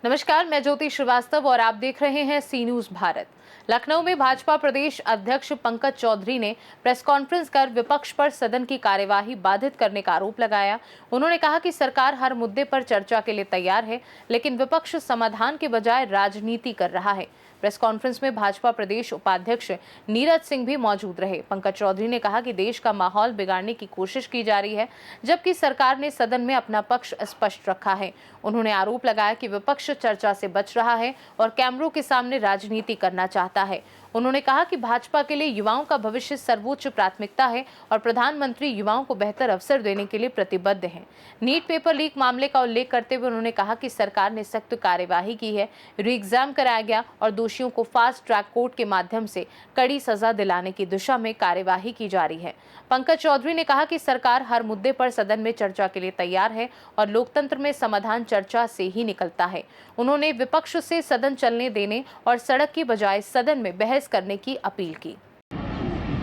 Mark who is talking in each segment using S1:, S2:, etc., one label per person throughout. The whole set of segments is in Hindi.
S1: नमस्कार, मैं ज्योति श्रीवास्तव और आप देख रहे हैं सी न्यूज भारत। लखनऊ में भाजपा प्रदेश अध्यक्ष पंकज चौधरी ने प्रेस कॉन्फ्रेंस कर विपक्ष पर सदन की कार्यवाही बाधित करने का आरोप लगाया। उन्होंने कहा कि सरकार हर मुद्दे पर चर्चा के लिए तैयार है, लेकिन विपक्ष समाधान के बजाय राजनीति कर रहा है। प्रेस कॉन्फ्रेंस में भाजपा प्रदेश उपाध्यक्ष नीरज सिंह भी मौजूद रहे। पंकज चौधरी ने कहा कि देश का माहौल बिगाड़ने की कोशिश की जा रही है, जबकि सरकार ने सदन में अपना पक्ष स्पष्ट रखा है। उन्होंने आरोप लगाया कि विपक्ष चर्चा से बच रहा है और कैमरों के सामने राजनीति करना चाहता है। उन्होंने कहा कि भाजपा के लिए युवाओं का भविष्य सर्वोच्च प्राथमिकता है और प्रधानमंत्री युवाओं को बेहतर अवसर देने के लिए प्रतिबद्ध हैं। नीट पेपर लीक मामले का उल्लेख करते हुए उन्होंने कहा कि सरकार ने सख्त कार्यवाही की है, री एग्जाम कराया गया और दोषियों को फास्ट ट्रैक कोर्ट के माध्यम से कड़ी सजा दिलाने की दिशा में कार्यवाही की जा रही है। पंकज चौधरी ने कहा कि सरकार हर मुद्दे पर सदन में चर्चा के लिए तैयार है और लोकतंत्र में समाधान चर्चा से ही निकलता है। उन्होंने विपक्ष से सदन चलने देने और सड़क की बजाय सदन में बहस करने की अपील की।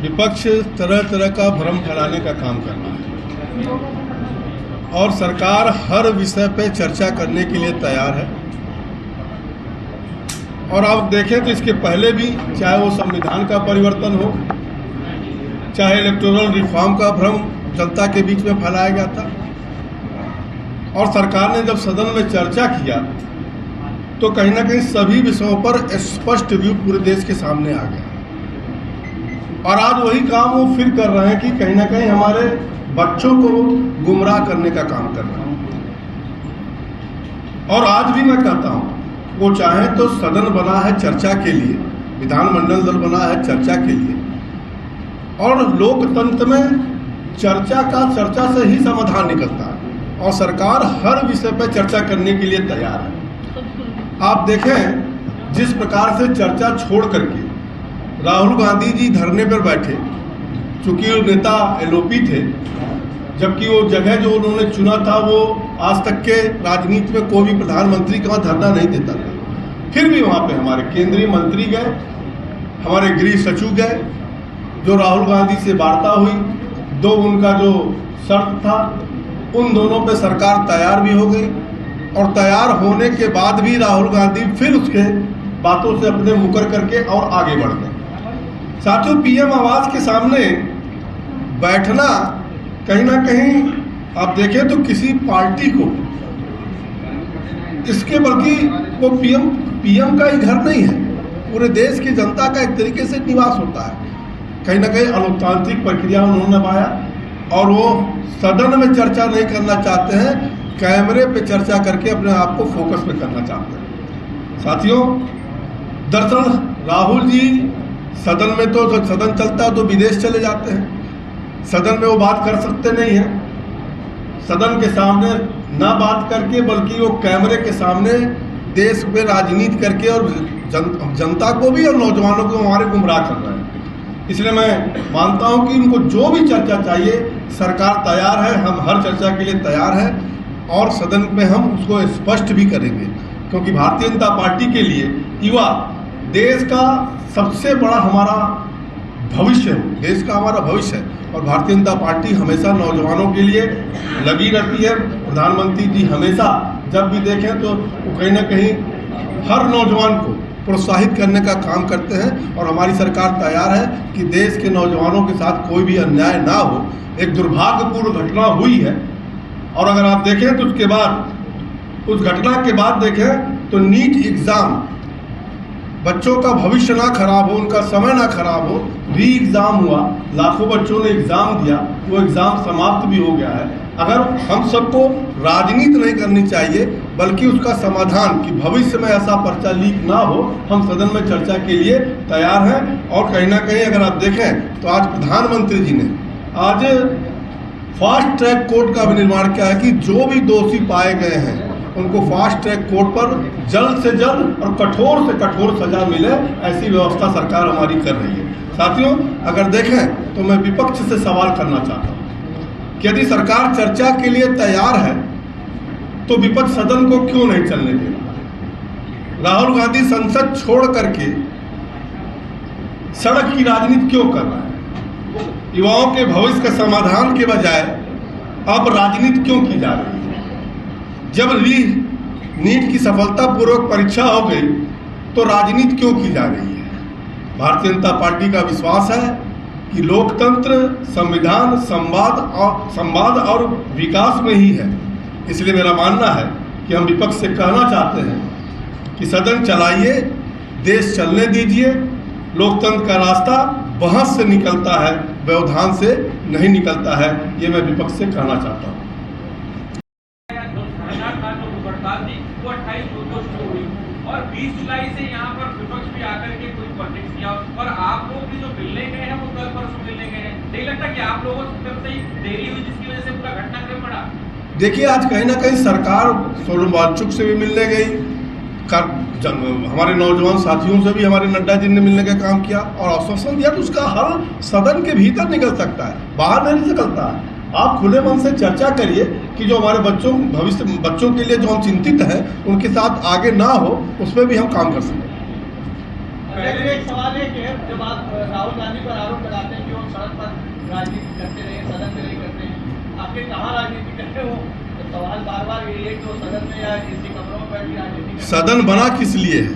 S2: विपक्ष तरह तरह का भ्रम फैलाने का काम कर रहा है और सरकार हर विषय पे चर्चा करने के लिए तैयार है। और आप देखें तो इसके पहले भी, चाहे वो संविधान का परिवर्तन हो, चाहे इलेक्टोरल रिफॉर्म का भ्रम जनता के बीच में फैलाया गया था, और सरकार ने जब सदन में चर्चा किया तो कहीं ना कहीं सभी विषयों पर स्पष्ट व्यू पूरे देश के सामने आ गया। और आज वही काम वो फिर कर रहे हैं कि कहीं ना कहीं हमारे बच्चों को गुमराह करने का काम कर रहे हैं। और आज भी मैं कहता हूं, वो चाहे तो सदन बना है चर्चा के लिए, विधानमंडल दल बना है चर्चा के लिए, और लोकतंत्र में चर्चा से ही समाधान निकलता है और सरकार हर विषय पर चर्चा करने के लिए तैयार है। आप देखें जिस प्रकार से चर्चा छोड़ करके राहुल गांधी जी धरने पर बैठे, चूंकि वो नेता एलओपी थे, जबकि वो जगह जो उन्होंने चुना था वो आज तक के राजनीति में कोई भी प्रधानमंत्री का धरना नहीं देता था। फिर भी वहाँ पे हमारे केंद्रीय मंत्री गए, हमारे गृह सचिव गए, जो राहुल गांधी से वार्ता हुई, दो उनका जो शर्त था उन दोनों पे सरकार तैयार भी हो गई। और तैयार होने के बाद भी राहुल गांधी फिर उसके बातों से अपने मुकर करके और आगे बढ़ गए। साथियों, पीएम आवास के सामने बैठना कहीं ना कहीं आप देखें तो किसी पार्टी को इसके, बल्कि वो पीएम का ही घर नहीं है, पूरे देश की जनता का एक तरीके से निवास होता है। कहीं ना कहीं अलोकतांत्रिक प्रक्रिया उन्होंने निभाया और वो सदन में चर्चा नहीं करना चाहते हैं, कैमरे पे चर्चा करके अपने आप को फोकस पे करना चाहते हैं। साथियों, दरअसल राहुल जी सदन में तो सदन चलता है तो विदेश चले जाते हैं, सदन में वो बात कर सकते नहीं हैं। सदन के सामने ना बात करके बल्कि वो कैमरे के सामने देश में राजनीति करके और जनता को भी और नौजवानों को हमारे गुमराह कर रहे हैं। इसलिए मैं मानता हूं कि उनको जो भी चर्चा चाहिए सरकार तैयार है, हम हर चर्चा के लिए तैयार है और सदन में हम उसको स्पष्ट भी करेंगे, क्योंकि भारतीय जनता पार्टी के लिए युवा देश का सबसे बड़ा हमारा भविष्य है, देश का हमारा भविष्य है। और भारतीय जनता पार्टी हमेशा नौजवानों के लिए लगी रहती है। प्रधानमंत्री जी हमेशा जब भी देखें तो वो कहीं ना कहीं हर नौजवान को प्रोत्साहित करने का काम करते हैं और हमारी सरकार तैयार है कि देश के नौजवानों के साथ कोई भी अन्याय ना हो। एक दुर्भाग्यपूर्ण घटना हुई है और अगर आप देखें तो उसके बाद, उस घटना के बाद देखें तो नीट एग्जाम, बच्चों का भविष्य ना खराब हो, उनका समय ना खराब हो, री एग्जाम हुआ, लाखों बच्चों ने एग्जाम दिया, वो एग्जाम समाप्त भी हो गया है। अगर हम सबको राजनीति नहीं करनी चाहिए बल्कि उसका समाधान कि भविष्य में ऐसा पर्चा लीक ना हो, हम सदन में चर्चा के लिए तैयार हैं। और कहीं ना कहीं अगर आप देखें तो आज प्रधानमंत्री जी ने आज फास्ट ट्रैक कोर्ट का भी निर्माण किया है कि जो भी दोषी पाए गए हैं उनको फास्ट ट्रैक कोर्ट पर जल्द से जल्द और कठोर से कठोर सजा मिले, ऐसी व्यवस्था सरकार हमारी कर रही है। साथियों, अगर देखें तो मैं विपक्ष से सवाल करना चाहता हूँ कि यदि सरकार चर्चा के लिए तैयार है तो विपक्ष सदन को क्यों नहीं चलने दे रहा? राहुल गांधी संसद छोड़ करके सड़क की राजनीति क्यों कर रहा है? युवाओं के भविष्य का समाधान के बजाय अब राजनीति क्यों की जा रही है? जब नीट की सफलतापूर्वक परीक्षा हो गई तो राजनीति क्यों की जा रही है? भारतीय जनता पार्टी का विश्वास है कि लोकतंत्र, संविधान, संवाद और विकास में ही है। इसलिए मेरा मानना है कि हम विपक्ष से कहना चाहते हैं कि सदन चलाइए, देश चलने दीजिए। लोकतंत्र का रास्ता बहस से निकलता है, व्यवधान से नहीं निकलता है। ये मैं विपक्ष से कहना चाहता हूँ।
S3: वो 28 जून को शुरू हुई और 20 जुलाई से यहाँ पर विपक्ष भी आकर के कोई कॉन्टेक्ट किया और आप लोग भी जो मिलने गए हैं वो कल परसों मिलने गए हैं। नहीं लगता कि आप लोगों से देरी हुई जिसकी वजह से पूरा घटनाक्रम बढ़ा?
S2: देखिए, आज कहीं ना कहीं सरकार सोनम वांगचुक से भी मिलने गई, हमारे नौजवान साथियों से भी हमारे नड्डा जी ने मिलने का काम किया और आश्वासन दिया कि उसका हल सदन के भीतर निकल सकता है, बाहर नहीं निकलता है। आप खुले मन से चर्चा करिए कि जो हमारे बच्चों के लिए जो हम चिंतित हैं उनके साथ आगे ना हो, उसमें भी हम काम कर सकें।
S4: पहले एक सवाल है कि जब आप राहुल गांधी पर आरोप लगाते हैं कि वो सड़क पर राजनीति करते रहे, सदन में नहीं करते हैं, आपके कहाँ राजनीति करते हो? तो सवाल बार यही है कि वो सदन में या इसी कमरों में बैठ के राजनीति।
S2: सदन बना किस लिए है?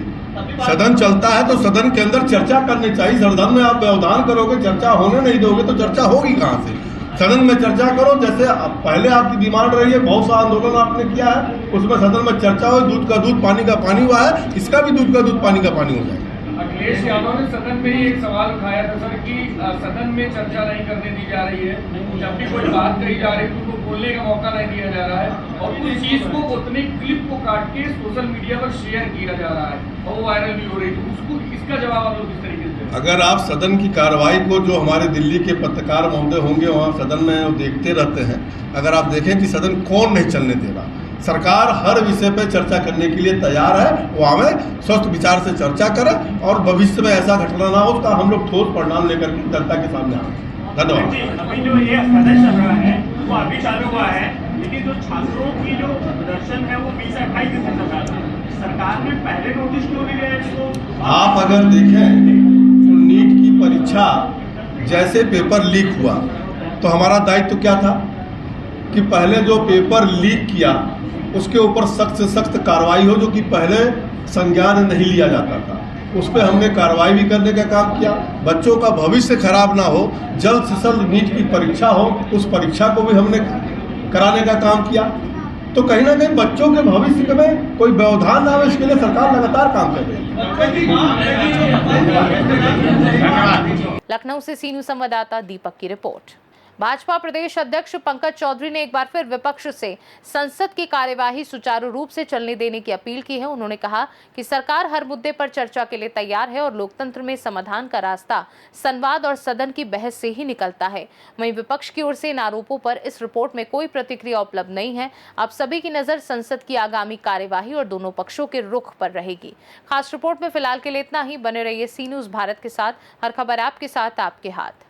S2: सदन चलता है तो सदन के अंदर चर्चा करनी चाहिए। सदन में आप व्यवधान करोगे, चर्चा होने नहीं दोगे तो चर्चा होगी कहाँ से? सदन में चर्चा करो, जैसे पहले आपकी डिमांड रही है, बहुत सा आंदोलन आपने किया है, उसमें सदन में चर्चा हो, दूध का दूध पानी का पानी हुआ है, इसका भी दूध का दूध पानी का पानी हो जाएगा।
S5: अखिलेश यादव ने सदन में ही एक सवाल उठाया था सर कि सदन में चर्चा नहीं करने दी जा रही है, जब भी कोई बात कही जा रही है तो उनको बोलने का मौका नहीं दिया जा रहा है और उस चीज को उतनी क्लिप को काट के सोशल मीडिया पर शेयर किया जा रहा है और वो वायरल भी हो रही है। उसको इसका जवाब आप लोग किस तरीके से?
S2: अगर आप सदन की कार्रवाई को, जो हमारे दिल्ली के पत्रकार महोदय होंगे वहाँ सदन में वो देखते रहते हैं, अगर आप देखें कि सदन कौन नहीं चलने दे रहा, सरकार हर विषय पर चर्चा करने के लिए तैयार है। वो हमें स्वस्थ विचार से चर्चा करें और भविष्य में ऐसा घटना ना हो, उसका हम लोग ठोस परिणाम लेकर के जनता के सामने आए। धन्यवाद।
S6: अभी जो ये सदन चल रहा है वो अभी चालू हुआ है, लेकिन जो छात्रों की जो प्रदर्शन है वो 20 से 28 दिन से चल रहा था। सरकार ने पहले नोटिस क्यों नहीं दिया इसको?
S2: आप अगर देखें तो नीट की परीक्षा जैसे पेपर लीक हुआ तो हमारा दायित्व क्या था कि पहले जो पेपर लीक किया उसके ऊपर सख्त से सख्त कार्रवाई हो, जो कि पहले संज्ञान नहीं लिया जाता था। उस पर हमने कार्रवाई भी करने का काम किया। बच्चों का भविष्य खराब ना हो, जल्द से जल्द नीट की परीक्षा हो, उस परीक्षा को भी हमने कराने का काम किया। तो कहीं ना कहीं बच्चों के भविष्य में कोई व्यवधान ना हो, इसके लिए सरकार लगातार काम कर रही है।
S1: लखनऊ से सीनू संवाददाता दीपक की रिपोर्ट। भाजपा प्रदेश अध्यक्ष पंकज चौधरी ने एक बार फिर विपक्ष से संसद की कार्यवाही सुचारू रूप से चलने देने की अपील की है। उन्होंने कहा कि सरकार हर मुद्दे पर चर्चा के लिए तैयार है और लोकतंत्र में समाधान का रास्ता संवाद और सदन की बहस से ही निकलता है। वहीं विपक्ष की ओर से इन आरोपों पर इस रिपोर्ट में कोई प्रतिक्रिया उपलब्ध नहीं है। आप सभी की नजर संसद की आगामी कार्यवाही और दोनों पक्षों के रुख पर रहेगी। खास रिपोर्ट में फिलहाल के लिए इतना ही। बने रहिए सी न्यूज़ भारत के साथ। हर खबर आपके साथ, आपके हाथ।